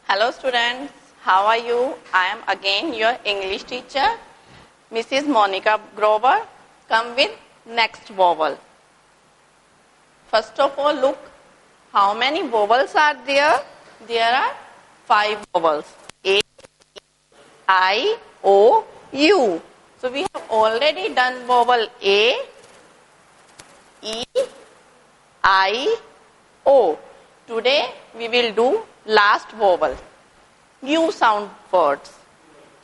Hello students, how are you? I am again your English teacher, Mrs. Monica Grover. Come with next vowel. First of all, look how many vowels are there. There are 5 vowels. A, I, O, U. So we have already done vowel A, E, I, O. Today we will do last vowel, U sound words.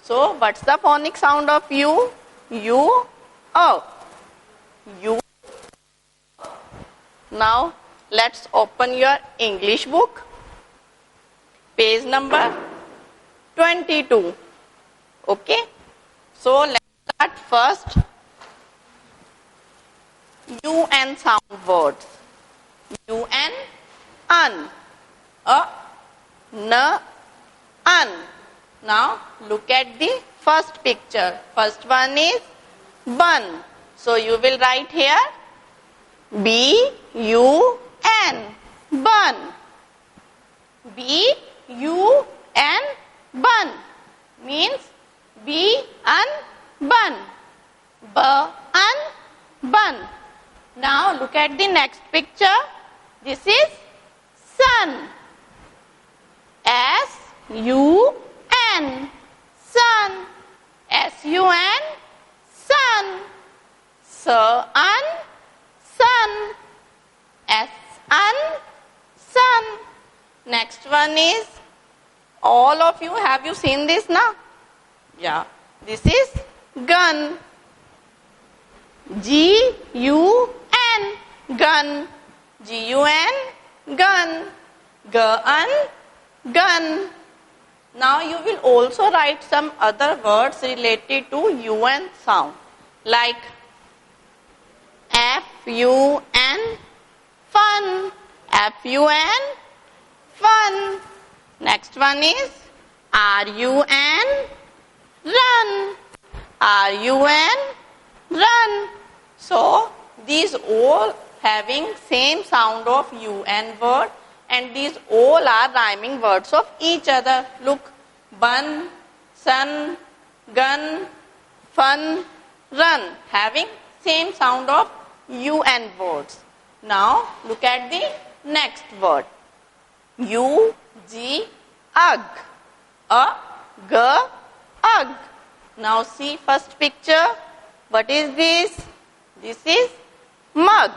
So what's the phonic sound of U? U, O. U. Now let's open your English book. Page number 22. Okay. So let's start first. UN sound words. UN, un. N, un. Now look at the first picture. First one is bun. So you will write here B-U-N, bun. B-U-N, bun means B-un, bun. B-un, bun. Now look at the next picture. This is sun. S-U-N, sun. S-U-N, sun. S-un, sun. S-un, sun. Next one is, all of you, have you seen this now? Yeah, this is gun. G-U-N, gun. G-U-N, gun. Gun, gun. Now you will also write some other words related to UN sound, like F-U-N, fun. F-U-N, fun. Next one is R-U-N, run. R-U-N, run. So these all having same sound of UN word, and these all are rhyming words of each other. Look, bun, sun, gun, fun, run, having same sound of UN words. Now look at the next word. U-G, ug. G, ug. Now see first picture. What is this? This is mug.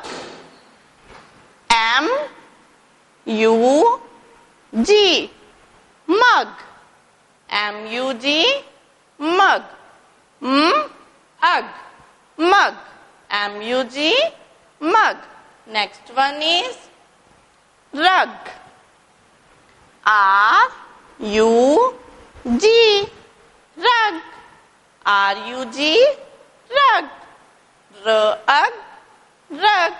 M-U-G, mug. M-U-G, mug. M-ug, mug. M-U-G, mug. Next one is rug. R-U-G, rug. R-U-G, rug. R-ug, rug.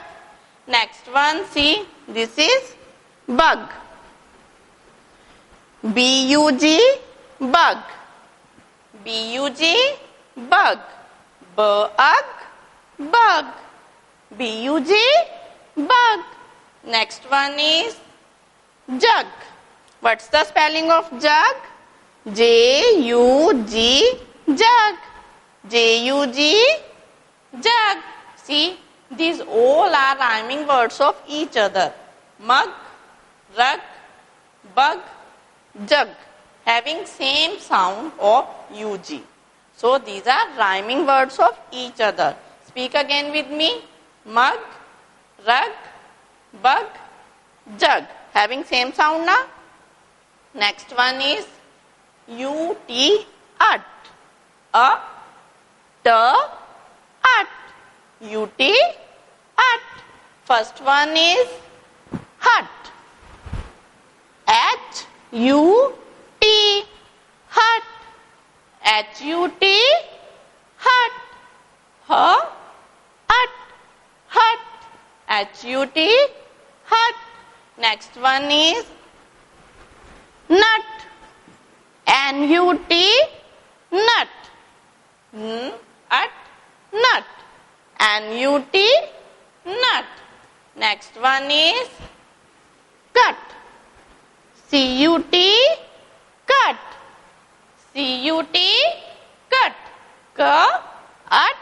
Next one, see, this is bug. B-U-G, bug. B-U-G, bug. B-ug, bug. B-U-G, bug. Next one is jug. What's the spelling of jug? J-U-G, jug. J-U-G, jug. See, these all are rhyming words of each other. Mug, rug, bug, jug, having same sound of UG. So these are rhyming words of each other. Speak again with me. Mug, rug, bug, jug, having same sound now. Next one is U-T, ut. T, ut. U-T, ut. First one is hut. H-U-T, hut. H-U-T, hut. H-ut, hut. H-U-T, hut. Next one is nut. N-U-T, nut. N-ut, nut. N-U-T, nut. Next one is cut. C-U-T, C-U-T, cut. Cut,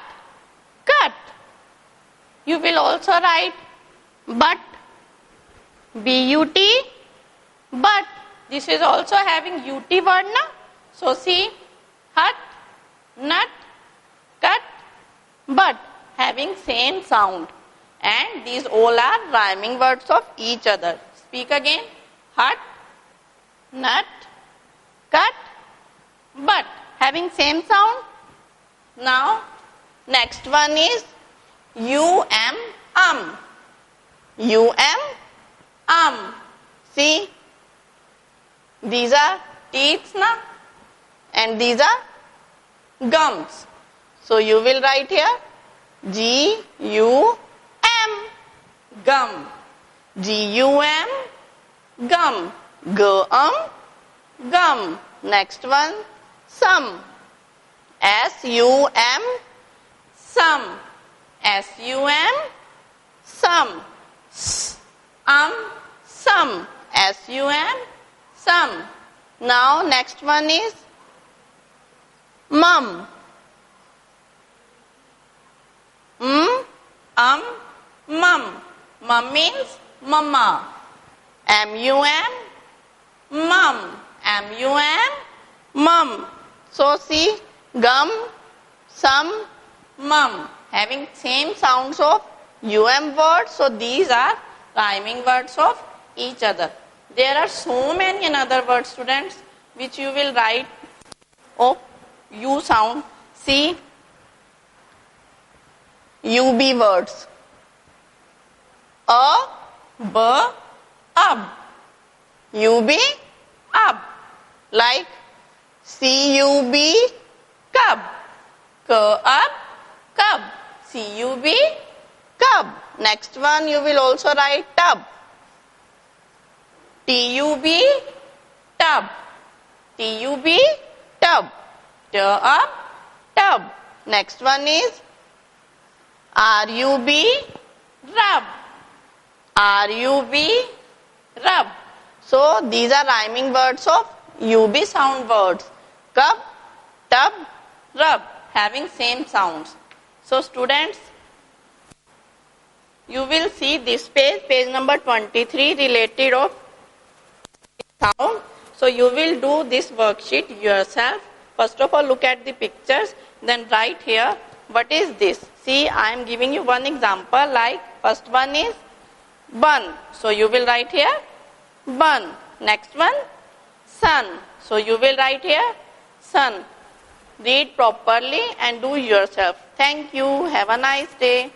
cut. You will also write but, B-U-T, but. This is also having U-T word, na? So see, hut, nut, cut, but, having same sound. And these all are rhyming words of each other. Speak again. Hut, nut, cut, but, having same sound. Now, next one is U-M, U-M, See, these are teeth, na? And these are gums. So you will write here G-U-M, gum. G-U-M, gum. G-U-M, gum. Next one, sum. S-U-M, sum. S-U-M, sum. Sum. S-U-M, sum. Now next one is mum. Mum. Mum means mama. M-U-M, mum. M-U-M, mum. So see, gum, sum, mum. Having same sounds of U-M words. So these are rhyming words of each other. There are so many another words, students, which you will write of U sound. See, U-B words. A, B, ab. U-B, ab. Like C-U-B, cub. C-U-B, cub. C-U-B, cub. Next one you will also write tub. T-U-B, tub. T-U-B, tub. Tub, tub. Next one is R-U-B, rub. R-U-B, rub. So these are rhyming words of U-B sound words. Cub, tub, rub. Having same sounds. So students, you will see this page number 23 related of sound. So you will do this worksheet yourself. First of all, look at the pictures, then write here, what is this? See, I am giving you one example, like first one is bun. So you will write here, bun. Next one, sun. So you will write here, sun. Read properly and do yourself. Thank you. Have a nice day.